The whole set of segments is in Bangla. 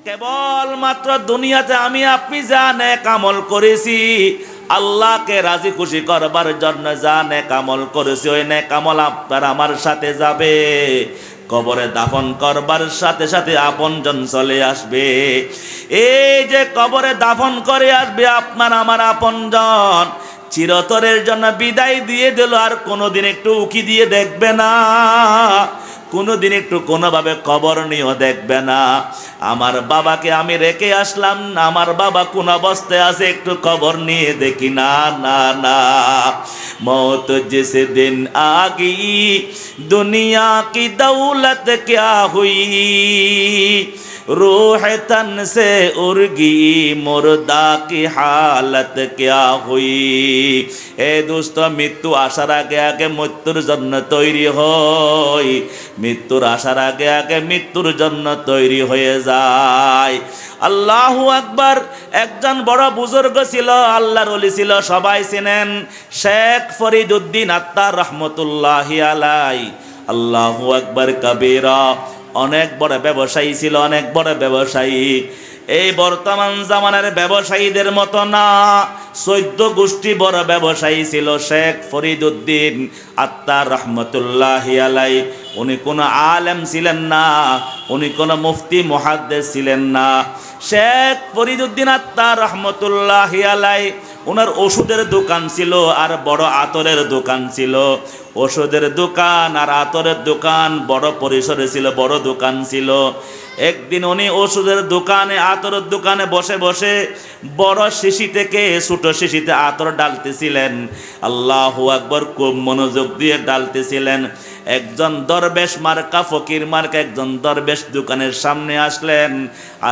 কেবলমাত্র দুনিয়াতে আমি আপনি যা নেক আমল করেছি, আল্লাহকে রাজি খুশি করবার জন্য যা নেক আমল করেছি, ওই নেক আমল আপনার আমার সাথে যাবে। কবরে দাফন করবার সাথে সাথে আপনজন চলে আসবে। এই যে কবরে দাফন করে আসবে আপনার আমার আপনজন, চিরতরের জন্য বিদায় দিয়ে দিল, আর কোনোদিন একটু উকি দিয়ে দেখবে না, কোনোদিন একটু কোনোভাবে কবর নিয়েও দেখবে না। আমার বাবাকে আমি রেখে আসলাম, আমার বাবা কোন অবস্থায় আছে একটু কবর নিয়ে দেখি না, না না। মौत जिस दिन आ गई दुनिया की दौलत क्या हुई, रूह तन से उर्गी मुर्दा की हालत क्या हुई। ए दोस्तों, मृत्यु आसार आगे आगे मृत्युर जन्य तैरी हई, मृत्युर आसार आगे आगे मृत्युर जन्य तैरी हये जाय। আল্লাহু আকবার। একজন বড় বুজুর্গ ছিল, আল্লাহর ওলি ছিল, সবাই চিনেন, শেখ ফরিদউদ্দিন আত্তার রহমতুল্লাহি আলাইহি। আল্লাহু আকবার কবীরা। অনেক বড় ব্যবসায়ী ছিল, অনেক বড় ব্যবসায়ী। এই বর্তমান জামানার ব্যবসায়ীদের মতো না, 14 গোষ্ঠী বড় ব্যবসায়ী ছিল শেখ ফরিদউদ্দিন আত্তার রহমতুল্লাহি আলাইহি। উনি কোনো আলেম ছিলেন না, উনি কোনো মুফতি মুহাদ্দিস ছিলেন না। শেখ ফরিদউদ্দিন আত্তার রহমতুল্লাহি আলাইহি ওনার ওষুধের দোকান ছিল আর বড় আতরের দোকান ছিল। ওষুধের দোকান আর আতরের দোকান বড় পরিসরে ছিল, বড় দোকান ছিল। একদিন উনি ওষুধের দোকানে আতরের দোকানে বসে বসে বড় শিশি থেকে ছোট শিশিতে আতর ডালতেছিলেন। আল্লাহু আকবার, খুব মনোযোগ দিয়ে ডালতেছিলেন। একজন দরবেশ মার্কা, ফকির মার্কা একজন দরবেশ দোকানের সামনে আসলেন।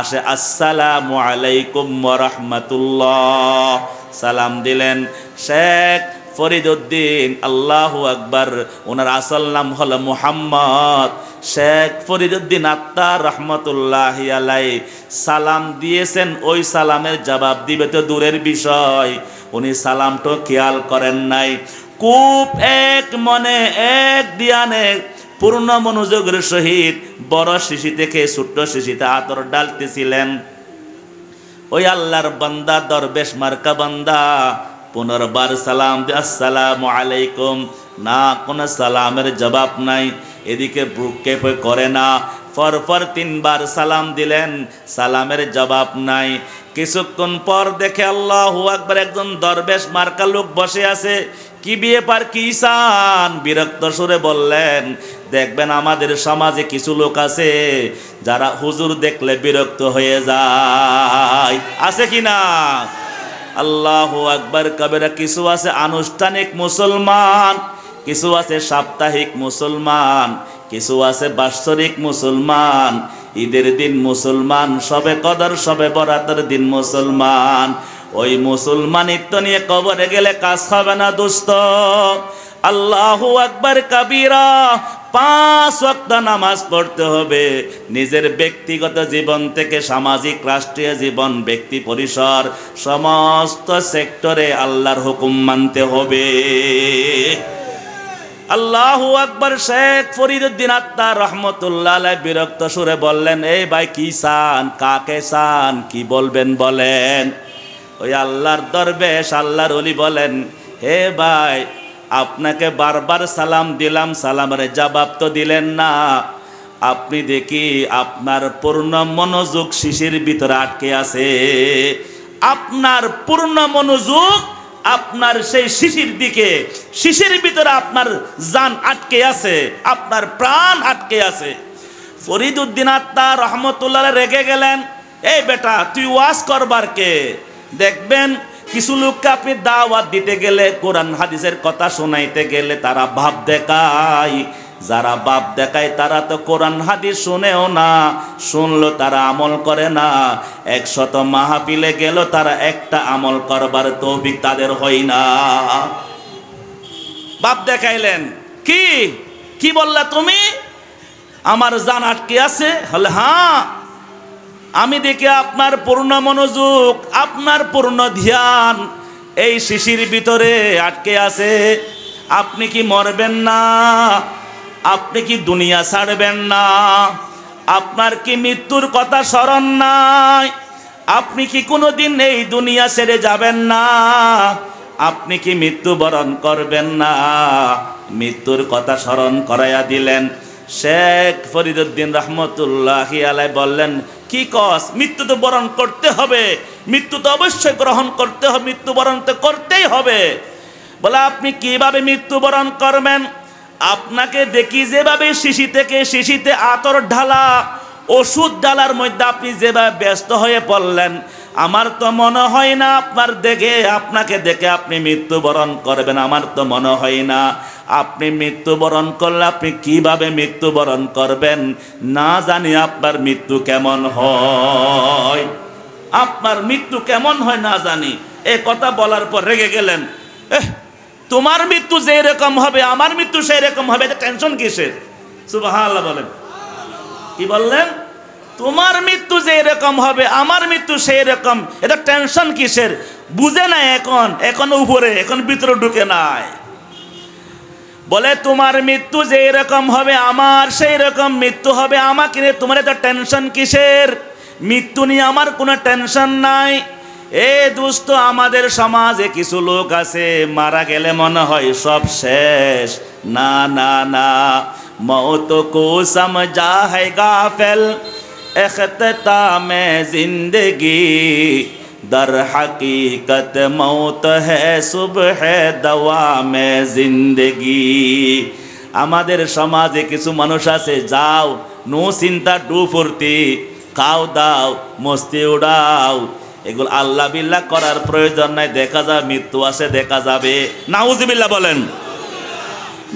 আসে আসসালামু আলাইকুম ওয়া রাহমাতুল্লাহ, সালাম দিলেন। শেখ ফরিদউদ্দিন, আল্লাহু আকবার, ওনার আসল নাম হলো মুহাম্মদ। শেখ ফরিদউদ্দিন আত্তার রহমতুল্লাহি আলাইহি সালাম দিয়েছেন, ওই সালামের জবাব দিবে তো দূরের বিষয়, উনি সালামটা খেয়াল করেন নাই। খুব এক মনে এক ধ্যানে পূর্ণ মনোযোগের সহিত বড় শিশি থেকে ছোট্ট শিশিতে আতর ডালতেছিলেন। ওই আল্লাহর বান্দা, দরবেশ মার্কা বান্দা পুনর্বার সালাম দিয়ে আসসালামু আলাইকুম, না কোনো সালামের জবাব নাই, এদিকে ভ্রুক্ষেপ করে না। পরপর 3 বার সালাম দিলেন, সালামের জবাব নাই। কিছুক্ষণ পর দেখে আল্লাহু আকবার, একজন দরবেশ মার্কা লোক বসে আছে। কি ব্যাপার, কি চান? বিরক্ত সুরে বললেন, দেখবেন আমাদের সমাজে কিছু লোক আছে যারা হুজুর দেখলে বিরক্ত হয়ে যায়, আছে কি না? আল্লাহু আকবার কবিরা। কিছু আছে আনুষ্ঠানিক মুসলমান, কিছু আছে সাপ্তাহিক মুসলমান, কিছু আছে বাৎসরিক মুসলমান, ঈদের দিন মুসলমান, শবে কদর শবে বরাতের দিন মুসলমান। ওই মুসলমানিত্ব নিয়ে কবরে গেলে কাজ হবে না দোস্ত। আল্লাহু আকবার কবিরা। 5 ওয়াক্ত নামাজ পড়তে হবে। নিজের ব্যক্তিগত জীবন থেকে সামাজিক রাষ্ট্রীয় জীবন, ব্যক্তি পরিসর, সমস্ত সেক্টরে আল্লাহর হুকুম মানতে হবে। আল্লাহু আকবার। শেখ ফরিদউদ্দিন আত্তার রহমতুল্লাহ আলাইহি বিরক্ত সুরে বললেন, এই ভাই কি চান, কাকে চান, কি বলবেন বলেন। ওই আল্লাহর দরবেশ, আল্লাহর ওলি বলেন, হে ভাই, আপনাকে বারবার সালাম দিলাম, সালামের জবাব তো দিলেন না। আপনি দেখি আপনার পূর্ণ মনোযোগ শিশির ভিতরে আটকে আছে। আপনার পূর্ণ মনোযোগ আপনার সেই শিশির দিকে, শিশির ভিতরে আপনার জান আটকে আছে, আপনার প্রাণ আটকে আছে। ফরিদউদ্দিন আত্তার রহমতুল্লাহ রেগে গেলেন, এই বেটা তুই ওয়াজ করবার কে? দেখবেন কিছু লোককে আপনি দাওয়াত দিতে গেলে, কোরআন হাদিসের কথা শোনাইতে গেলে তারা ভাব দেখায়। যারা ভাব দেখায় তারা তো কোরআন হাদিস শুনেও না, শুনলো তারা আমল করে না। 100 মাহফিলে গেল, তারা একটা আমল করবার তৌফিক তাদের হয় না। ভাব দেখাইলেন, কি কি বললা তুমি? আমার জান আটকে আছে? হলে হ্যাঁ, আমি দেখি আপনার পূর্ণ মনোযোগ, আপনার পূর্ণ ধ্যান এই শিশির ভিতরে আটকে আছে। আপনি কি মরবেন না? আপনি কি দুনিয়া ছাড়বেন না? আপনার কি মৃত্যুর কথা স্মরণ নাই? আপনি কি কোনোদিন এই দুনিয়া ছেড়ে যাবেন না? আপনি কি মৃত্যুবরণ করবেন না? মৃত্যুর কথা স্মরণ করাইয়া দিলেন। শেখ ফরিদউদ্দিন রহমতুল্লাহি আলাইহি বললেন, কি কস? মৃত্যু তো বরণ করতে হবে, মৃত্যু তো অবশ্যই গ্রহণ করতে হবে, মৃত্যুবরণ তো করতেই হবে। বলে, আপনি কিভাবে মৃত্যুবরণ করবেন? আপনাকে দেখি যেভাবে শিশিতে আতর ঢালা, ওষুধ ঢালার মধ্যে আপনি যেভাবে ব্যস্ত হয়ে পড়লেন, আমার তো মনে হয় না আপনাকে দেখে আপনি মৃত্যুবরণ করবেন। আমার তো মনে হয় না। আপনি মৃত্যুবরণ করলে আপনি কিভাবে মৃত্যুবরণ করবেন? না জানি আপনার মৃত্যু কেমন হয়, আপনার মৃত্যু কেমন হয় না জানি। এ কথা বলার পর রেগে গেলেন। তোমার মৃত্যু যেই রকম হবে আমার মৃত্যু সেই রকম হবে, এটা টেনশন কিসের? সুবহানাল্লাহ বলেন। কি বললেন? তোমার মৃত্যু যেই রকম হবে আমার মৃত্যু সেই রকম, এটা টেনশন কিসের? বুঝে নাই এখন উপরে, এখন ভিতরে ঢুকে নাই। বলে, তোমার মৃত্যু যেই রকম হবে আমার সেই রকম মৃত্যু হবে, আমাকে নিয়ে তোমার এত টেনশন কিসের? মৃত্যু নিয়ে আমার কোনো টেনশন নাই। এ দোস্ত, আমাদের সমাজে কিছু লোক আছে, মারা গেলে মনে হয় সব শেষ। না না না, মौत को समझा है गाफिल इख्तितामे जिंदगी, दर हकीकत मौत है सुबह दवामे जिंदगी। আমাদের সমাজে কিছু মানুষ আছে, যাও নো চিন্তা ডু ফুর্তি, খাও দাও মস্তি উড়াও, এগুলো আল্লাহ বিল্লাহ করার প্রয়োজন নাই। দেখা যাবে মৃত্যু আসে, দেখা যাবে। নাউজুবিল্লাহ বলেন।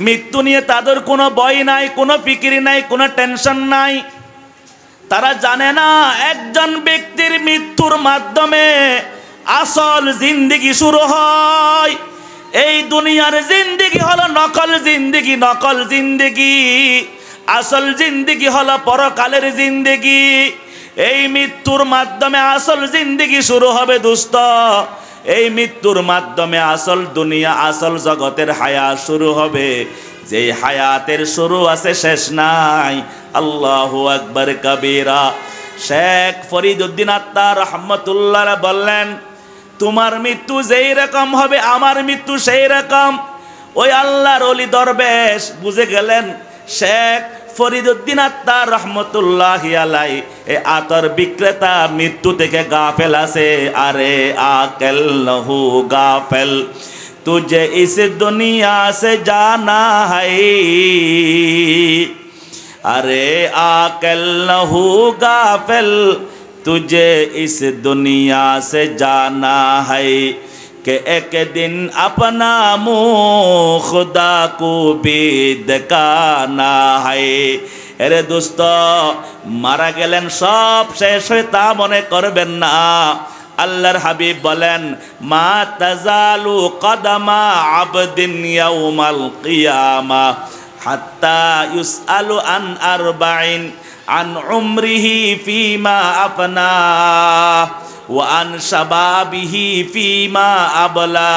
মৃত্যু নিয়ে তাদের কোনো ভয় নাই, কোনো ফিকির নাই, কোনো টেনশন নাই। তারা জানে না একজন ব্যক্তির মৃত্যুর মাধ্যমে আসল জিন্দেগি শুরু হয়। এই দুনিয়ার জিন্দেগি হলো নকল জিন্দেগি, নকল জিন্দেগি। আসল জিন্দেগি হলো পরকালের জিন্দেগি। এই মৃত্যুর মাধ্যমে আসল জিন্দেগি শুরু হবে দোস্ত। এই মৃত্যুর মাধ্যমে আসল দুনিয়া, আসল জগতের হায়াত শুরু হবে। যেই হায়াতের শুরু আছে শেষ নাই। আল্লাহু আকবার কবীরা। শেখ ফরিদউদ্দিন আত্তার রহমতুল্লাহ বললেন, তোমার মৃত্যু যেই রকম হবে আমার মৃত্যু সেই রকম। ওই আল্লাহর ওলি দরবেশ বুঝে গেলেন। শেখ ফরিদউদ্দিন আত্তার রহমতুল্লাহি আলাইহি এ আতর বিক্রেতা মৃত্যু থেকে গাফেল আছে। আরে আকেল নহু গাফেল, তুঝে ইস দুনিয়া সে জানা है। अरे आकल নহু गाफिल, तुझे इस दुनिया से जाना है कि एक दिन अपना मुँह खुदा को भी दिखाना है। अरे दोस्त, मारा गेलेन सब शेष হয়ে তা মনে করবেন না। আল্লাহর হাবিব বলেন, মা তাজালু কদমা আবদিন ইয়াউমাল কিয়ামা হাত্তা ইউসআলু আন আরবাইন, আন উমরিহি ফিমা আফনা ওয়া আন শাবাবিহি ফিমা আবলা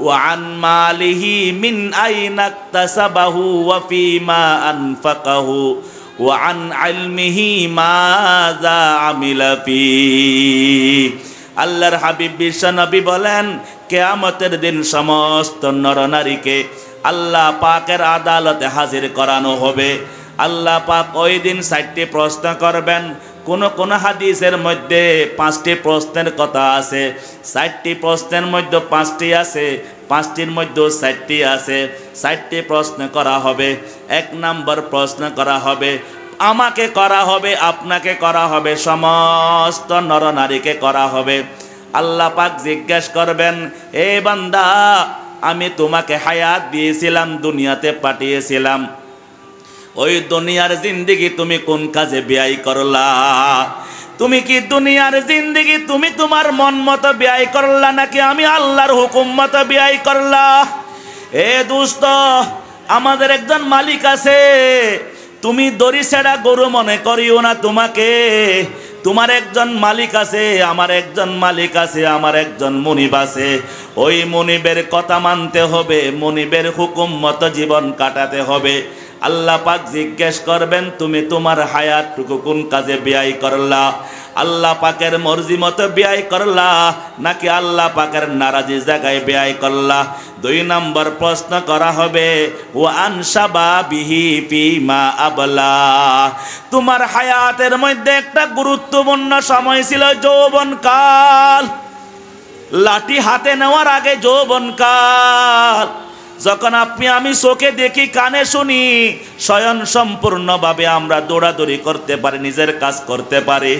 ওয়া আন মালিহি মিন আইনা ইকতাসাবাহু ওয়া ফিমা আনফাকাহু ওয়া আন ইলমিহি মাযা আমিলা ফি। আল্লাহর হাবিব বিশ্বনবী বলেন, কিয়ামতের দিন সমস্ত নরনারীকে আল্লাহ পাকের আদালতে হাজির করানো হবে। আল্লাহ পাক ওই দিন 4টি প্রশ্ন করবেন। কোন হাদিসের মধ্যে 5টি প্রশ্নের কথা আছে। 4টি প্রশ্নের মধ্যে 5টি আছে, 5টির মধ্যে 4টি আছে। 4টি প্রশ্ন করা হবে। 1 নম্বর প্রশ্ন করা হবে, আমাকে করা হবে, আপনাকে করা হবে, সমস্ত নরনারীকে করা হবে। আল্লাহ পাক জিজ্ঞাসা করবেন, এ বান্দা, আমি তোমাকে হায়াত দিয়েছিলাম, দুনিয়াতে পাঠিয়েছিলাম, ওই দুনিয়ার জিন্দেগি তুমি কোন কাজে ব্যয় করলা? তুমি কি দুনিয়ার জিন্দেগি তুমি তোমার মন মতো ব্যয় করলা, নাকি আমি আল্লাহর হুকুম মতো ব্যয় করলা? এ দোস্ত, আমাদের একজন মালিক আছে, তুমি দড়ি ছেঁড়া গরু মনে করিও না তোমাকে। তোমার একজন মালিক আছে, আমার একজন মালিক আছে, আমার একজন মুনিব আছে। ওই মুনিবের কথা মানতে হবে, মুনিবের হুকুম মতো জীবন কাটাতে হবে। আল্লাহ পাক জিজ্ঞেস করবেন তুমি তোমার হায়াতটুকু কোন কাজে ব্যয় করলা? আল্লাহ পাকের মর্জি মতো ব্যয় করলা নাকি আল্লাহ পাকের নারাজির জায়গায় ব্যয় করলা? 2 নম্বর প্রশ্ন করা হবে ও আনসাবা বিহি ফিমা আবলা। তোমার হায়াতের মধ্যে একটা গুরুত্বপূর্ণ সময় ছিল যৌবনকাল। লাঠি হাতে নেওয়ার আগে যৌবনকাল, যখন আপনি আমি চোখে দেখি কানে শুনি স্বয়ং সম্পূর্ণভাবে আমরা দৌড়াদৌড়ি করতে পারি, নিজের কাজ করতে পারি।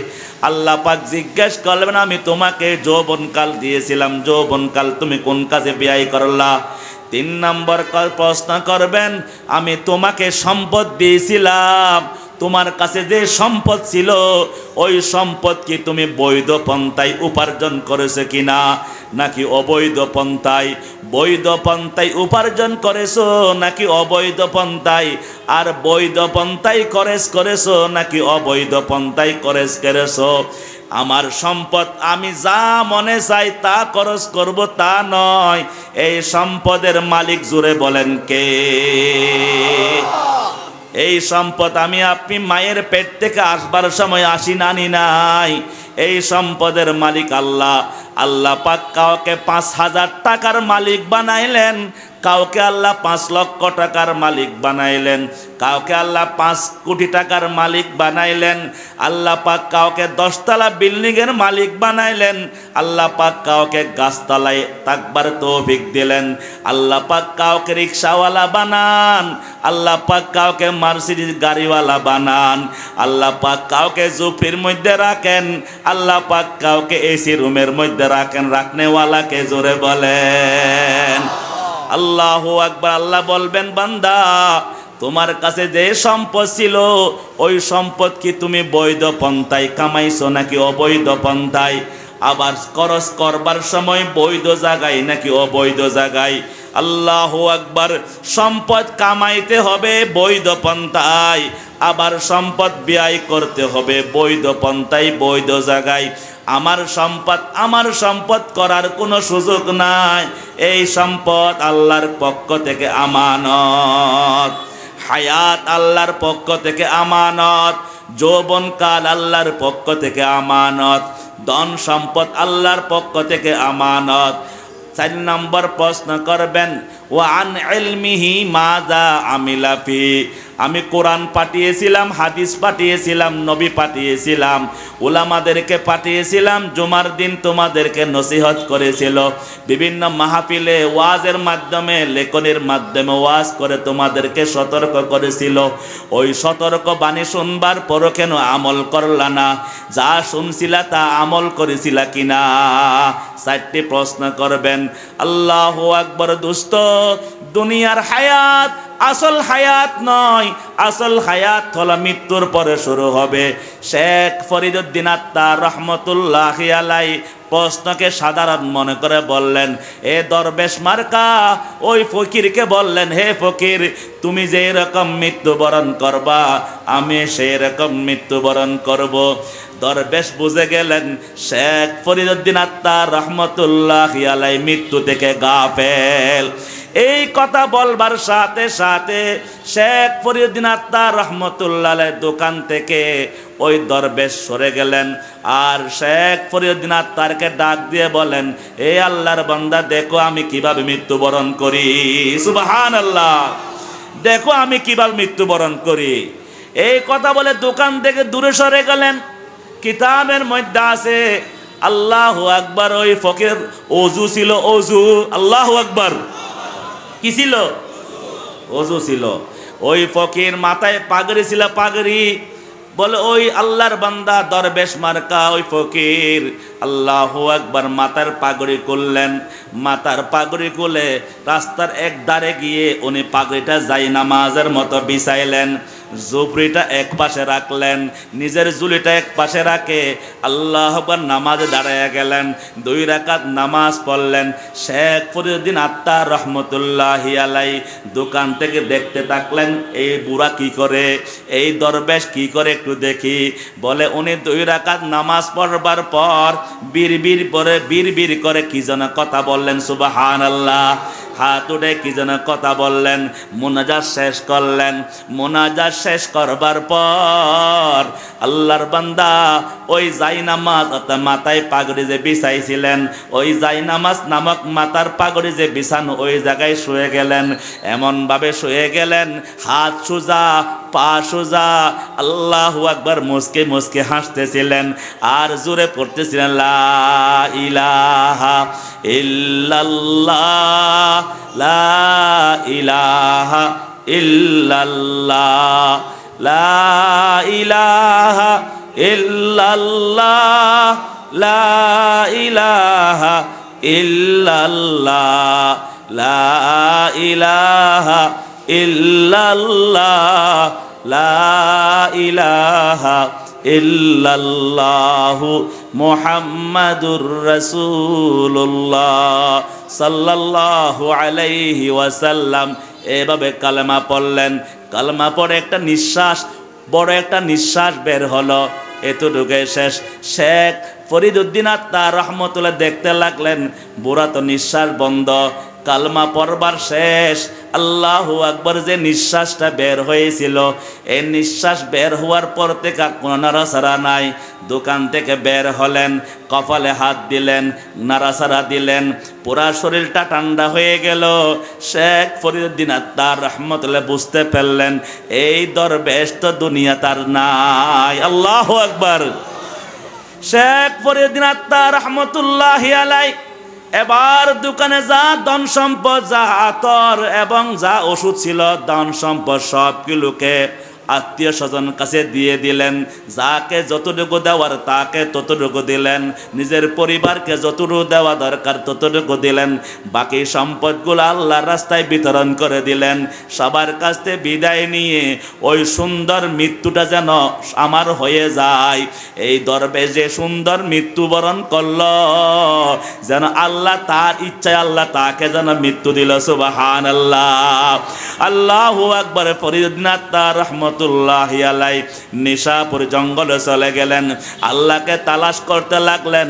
আল্লাহ পাক জিজ্ঞেস করবেন আমি তোমাকে যৌবনকাল দিয়েছিলাম, যৌবনকাল তুমি কোন কাজে ব্যয় করলা? 3 নম্বর প্রশ্ন করবেন আমি তোমাকে সম্পদ দিয়েছিলাম, তোমার কাছে যে সম্পদ ছিল ওই সম্পদ কি তুমি বৈধ পন্থায় উপার্জন করেছো কিনা নাকি অবৈধ পন্থায়? বৈধ পন্থায় উপার্জন করেছো নাকি অবৈধ পন্থায়? আর বৈধ পন্থায় করেছো নাকি অবৈধ পন্থায় করেছো? আমার সম্পদ আমি যা মনে চাই তা খরচ করব তা নয়। এই সম্পদের মালিক জুড়ে বলেন কে? এই সম্পদ আমি আপনি মায়ের পেট থেকে আসবার সময় আনি নাই। এই সম্পদের মালিক আল্লাহ। আল্লাহ পাক কাউকে 5,000 টাকার মালিক বানাইলেন, কাউকে আল্লাহ 5 লক্ষ টাকার মালিক বানাইলেন, কাউকে আল্লাহ 5 কোটি টাকার মালিক বানাইলেন। আল্লাহ পাক কাউকে 10 তলা বিল্ডিংয়ের মালিক বানাইলেন। আল্লাহ পাক কাউকে গাছতলায় থাকবার তৌফিক দিলেন। আল্লাহ পাক কাউকে রিক্সাওয়ালা বানান, আল্লাহ পাক কাউকে মার্সিডিজ গাড়িওয়ালা বানান, আল্লাহ পাক কাউকে ঝুপড়ির মধ্যে রাখেন, আল্লাহ পাক কাউকে এসি রুমের মধ্যে রাখেন। রাখনেওয়ালাকে জোরে বলেন আল্লাহু আকবার। আল্লাহ বলবেন বান্দা তোমার কাছে যে সম্পদ ছিল ওই সম্পদ কি তুমি বৈধ পন্থায় কামাইছো নাকি অবৈধ পন্থায়? আবার খরচ করবার সময় বৈধ জায়গায় নাকি অবৈধ জায়গায়? আল্লাহু আকবার। সম্পদ কামাইতে হবে বৈধ পন্থায়, আবার সম্পদ ব্যয় করতে হবে বৈধ পন্থায় বৈধ জায়গায়। আমার সম্পদ করার কোনো সুযোগ নাই। এই সম্পদ আল্লাহর পক্ষ থেকে আমানত। হায়াত আল্লাহর পক্ষ থেকে আমানত, যৌবনকাল আল্লাহর পক্ষ থেকে আমানত, ধন সম্পদ আল্লাহর পক্ষ থেকে আমানত। 4 নম্বর প্রশ্ন করবেন ওয়া আন ইলমিহি মাযা আমিলা ফি। আমি কোরআন পাঠিয়েছিলাম, হাদিস পাঠিয়েছিলাম, নবী পাঠিয়েছিলাম, উলামাদেরকে পাঠিয়েছিলাম। জুমার দিন তোমাদেরকে নসিহত করেছিল, বিভিন্ন মাহফিলে ওয়াজের মাধ্যমে লেখনের মাধ্যমে ওয়াজ করে তোমাদেরকে সতর্ক করেছিল। ওই সতর্ক বাণী শুনবার পরও কেন আমল করলা না? যা শুনছিলা তা আমল করেছিলা কিনা? 4টি প্রশ্ন করবেন। আল্লাহু আকবার। দোস্ত, দুনিয়ার হায়াত আসল হায়াত নয়, আসল হায়াত হলো মৃত্যুর পরে শুরু হবে। শেখ ফরিদউদ্দিন আত্তার রহমতুল্লাহি আলাইহি প্রশ্নকে সাধারণ মনে করে বললেন, এ দরবেশ মার্কা ওই ফকিরকে বললেন, হে ফকির তুমি যে রকম মৃত্যুবরণ করবা আমি সেই রকম মৃত্যুবরণ করব। দরবেশ বুঝে গেলেন শেখ ফরিদউদ্দিন আত্তার রহমতুল্লাহি আলাইহি মৃত্যু থেকে গাফেল। এই কথা বলবার সাথে সাথে শেখ ফরিদউদ্দিন আত্তার রহমতুল্লাহ আলাইহির দোকান থেকে ওই দরবেশ সরে গেলেন। আর শেখ ফরিদউদ্দিন আত্তারকে ডাক দিয়ে বলেন, এ আল্লাহর বান্দা দেখো আমি কিভাবে মৃত্যুবরণ করি। সুবহানাল্লাহ। দেখো আমি কিভাবে মৃত্যুবরণ করি। এই কথা বলে দোকান থেকে দূরে সরে গেলেন। কিতাবের মধ্যে আছে আল্লাহু আকবার। ওই ফকির ওযু ছিল, ওযু। আল্লাহু আকবার। কি ছিল? ওযু ছিল। ওই ফকির মাথায় পাগড়ি ছিল, পাগড়ি। বলে ওই আল্লাহর বান্দা দরবেশ মার্কা ওই ফকির আল্লাহু আকবার মাথার পাগড়ি খুললেন। মাথার পাগড়ি খুলে রাস্তার এক ধারে গিয়ে উনি পাগড়িটা যাই নামাজের মতো বিছাইলেন। ঝুপড়িটা এক পাশে রাখলেন, নিজের জুলিটা এক পাশে রাখে আল্লাহ আকবার নামাজে দাঁড়াইয়া গেলেন। 2 রাকাত নামাজ পড়লেন। শেখ ফরিদউদ্দিন আত্তার রহমতুল্লাহি আলাইহি দোকান থেকে দেখতে থাকলেন এই বুড়া কি করে, এই দরবেশ কি করে একটু দেখি। বলে উনি 2 রাকাত নামাজ পড়বার পর বিড়বিড় করে কি যেন কথা বললেন। সুবহানাল্লাহ। হাত উঠে কি যেন কথা বললেন, মুনাজাত শেষ করলেন। মুনাজাত শেষ করবার পর আল্লাহর বান্দা ওই জায়নামাজ অর্থাৎ মাথায় পাগড়ি যে বিছাইছিলেন, ওই জায়নামাজ নামক মাথার পাগড়ি যে বিছানো ওই জায়গায় শুয়ে গেলেন। এমনভাবে শুয়ে গেলেন, হাত সোজা পা সোজা, আল্লাহু আকবার মুসকে মুসকে হাসতেছিলেন আর জোরে পড়তেছিলেন লা ইলাহা ইল্লাল্লাহ, লা ইলাহা ইল্লাল্লাহ, লা ইলাহা ইল্লাল্লাহ, লা ইলাহা ইল্লাল্লাহ, লা ইলাহা ইল্লাল্লাহ, লা ইলাহা ইল্লাল্লাহু মুহাম্মাদুর রাসূলুল্লাহ সাল্লাল্লাহু আলাইহি ওয়াসাল্লাম। এভাবে কালেমা পড়লেন। কালেমা পড়ে একটা নিঃশ্বাস, বড় একটা নিঃশ্বাস বের হলো। এতটুকু শেষ। শেখ ফরিদউদ্দিন আত্মার রহমতুল্লাহ দেখতে লাগলেন, বুড়া তো নিঃশ্বাস বন্ধ, কালমা পড়বার শেষ। আল্লাহু আকবার যে নিঃশ্বাসটা বের হয়েছিল, এই নিঃশ্বাস বের হওয়ার পর থেকে আর কোনো নাড়াচাড়া নাই। দোকান থেকে বের হলেন, কপালে হাত দিলেন, নাড়াচাড়া দিলেন, পুরা শরীরটা ঠান্ডা হয়ে গেল। শেখ ফরিদউদ্দিন আত্মার রহমতুল্লাহ বুঝতে পারলেন এই দরবেশ তো দুনিয়া তার নাই। আল্লাহু আকবার। শেখ ফরিদউদ্দিন আত্মার রহমতুল্লাহি আলাই এবার দোকানে যা ধন সম্পদ, যা আতর এবং যা ওষুধ ছিল, ধন সম্পদ সবগুলোকে আত্মীয় স্বজন কাছে দিয়ে দিলেন। যাকে যতটুকু দেওয়ার তাকে ততটুকু দিলেন, নিজের পরিবারকে যতটুকু দেওয়া দরকার ততটুকু দিলেন, বাকি সম্পদগুলো আল্লাহর রাস্তায় বিতরণ করে দিলেন। সবার কাছ থেকে বিদায় নিয়ে ওই সুন্দর মৃত্যুটা যেন আমার হয়ে যায়। এই দরবেশ যে সুন্দর মৃত্যুবরণ করল, যেন আল্লাহ তার ইচ্ছায় আল্লাহ তাকে যেন মৃত্যু দিল। সুবহানাল্লাহ, আল্লাহু আকবার। ফরিদউদ্দিন আত্মার রহমতুল্লাহি আলাই নিশাপুর জঙ্গলে চলে গেলেন, আল্লাহকে তালাশ করতে লাগলেন।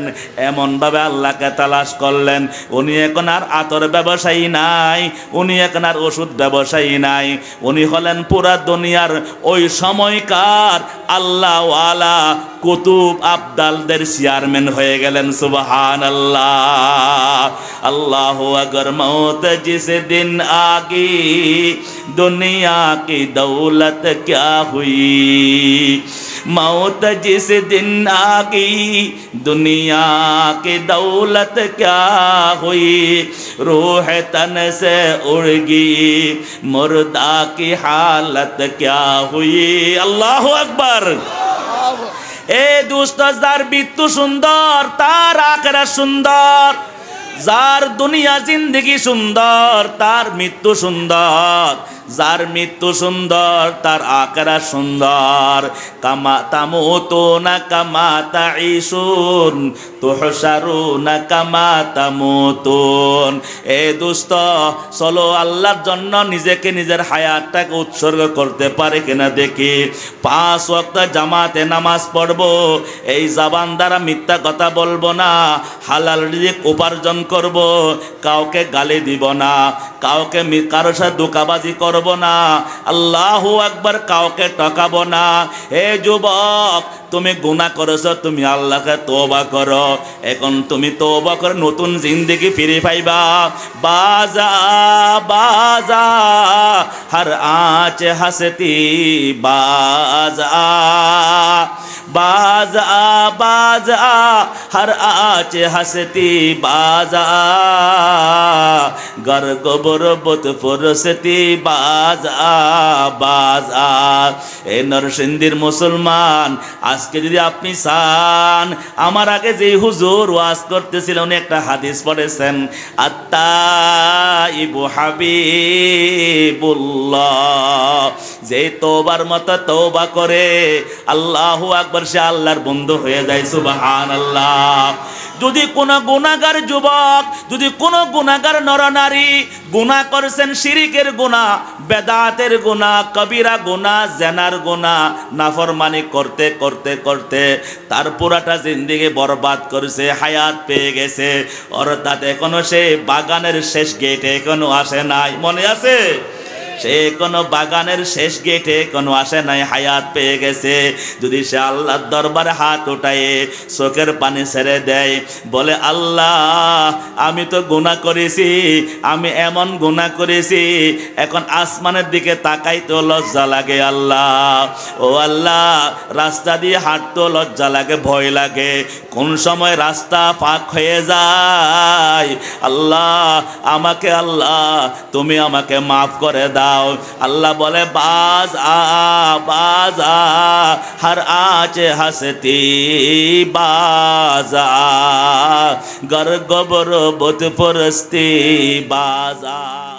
এমনভাবে আল্লাহকে তালাশ করলেন, উনি এখন আর আতর ব্যবসায়ী নাই, উনি এখন আর ওষুধ ব্যবসায়ী নাই, উনি হলেন পুরা দুনিয়ার ওই সময়কার আল্লাহওয়ালা কুতুব আবদালদের চেয়ারম্যান হয়ে গেলেন। সুবহানাল্লাহ, আল্লাহু আকবার। মौत जिस दिन आगी दुनिया की दौलत क्या हुई, मौत जिस दिन आगी दुनिया की दौलत क्या हुई, रूह तन से उड़ गई मुर्दा की हालत क्या हुई। अल्लाहु अकबर। এ দুষ্ট, যার মৃত্যু সুন্দর তার আখিরাত সুন্দর, যার দুনিয়া জিন্দেগি সুন্দর তার মৃত্যু সুন্দর, যার মৃত্যু সুন্দর তার আখিরাত সুন্দর। কামা তামুতুনা কামা তাঈশুন তুহশারুনা কামা তামুতুন। এ দুষ্ট, চলো আল্লাহর জন্য নিজেকে নিজের হায়াতটাকে উৎসর্গ করতে পারে কিনা দেখি। 5 ওয়াক্ত জামাতে নামাজ পড়বো, এই জবান দ্বারা মিথ্যা কথা বলবো না, হালাল রিজিক উপার্জন করব, কাউকে গালি দিব না, কাউকে কারোর সাথে ধোঁকাবাজি করব না, আল্লাহু আকবার, কাউকে ঠকাবো না। হে যুবক, তুমি গুনাহ করেছো, তুমি আল্লাহকে তওবা করো। এখন তুমি তওবা করে নতুন জিন্দেগি ফিরে পাইবা। বাজা বাজা হর আঁচ হাসতি বাজা, बाजा बाजा हर आँच हंसती बाजा, गर गोबर बुत फुरसती बाजा बाजा। ए नरसिंदीर मुसलमान, আজকে যদি আপনি চান, আমার আগে যে হুজুর ওয়াজ করতেছিলেন উনি একটা হাদিস পড়েছেন, আত্তাইবু হাবিবুল্লাহ, যে তওবার মতো তওবা করে আল্লাহু আকবার, সে আল্লাহর বন্ধু হয়ে যায়। সুবহানাল্লাহ। যদি কোনো গুনাহগার যুবক, যদি কোনো গুনাহগার নরনারী গুনাহ করেছেন, শিরিকের গুনাহ, বেদাতের গুনাহ, কবিরা গুনাহ, জেনার গুনাহ, নাফরমানি করতে করতে করতে তার পুরাটা জিন্দেগি বরবাদ করেছে, হায়াত পেয়ে গেছে, অর্থাৎ এখনো সে বাগানের শেষ গেটে এখনো আসে নাই। মনে আছে? সে কোনো বাগানের শেষ গেটে কোনো আসে নাই, হায়াত পেয়ে গেছে। যদি সে আল্লাহর দরবারে হাত উঠায়ে চোখের পানি ছেড়ে দেয়, বলে আল্লাহ আমি তো গুনাহ করেছি, আমি এমন গুনাহ করেছি, এখন আসমানের দিকে তাকাইতে লজ্জা লাগে আল্লাহ। ও আল্লাহ, রাস্তা দিয়ে হাঁটতে লজ্জা লাগে, ভয় লাগে, কোন সময় রাস্তা ফাঁক হয়ে যায়। আল্লাহ আমাকে, আল্লাহ তুমি আমাকে মাফ করে দাও। अल्लाह बोले बाज आ हर आज हंसती बाज आ गर गोबर बुत परस्ती बाज आ।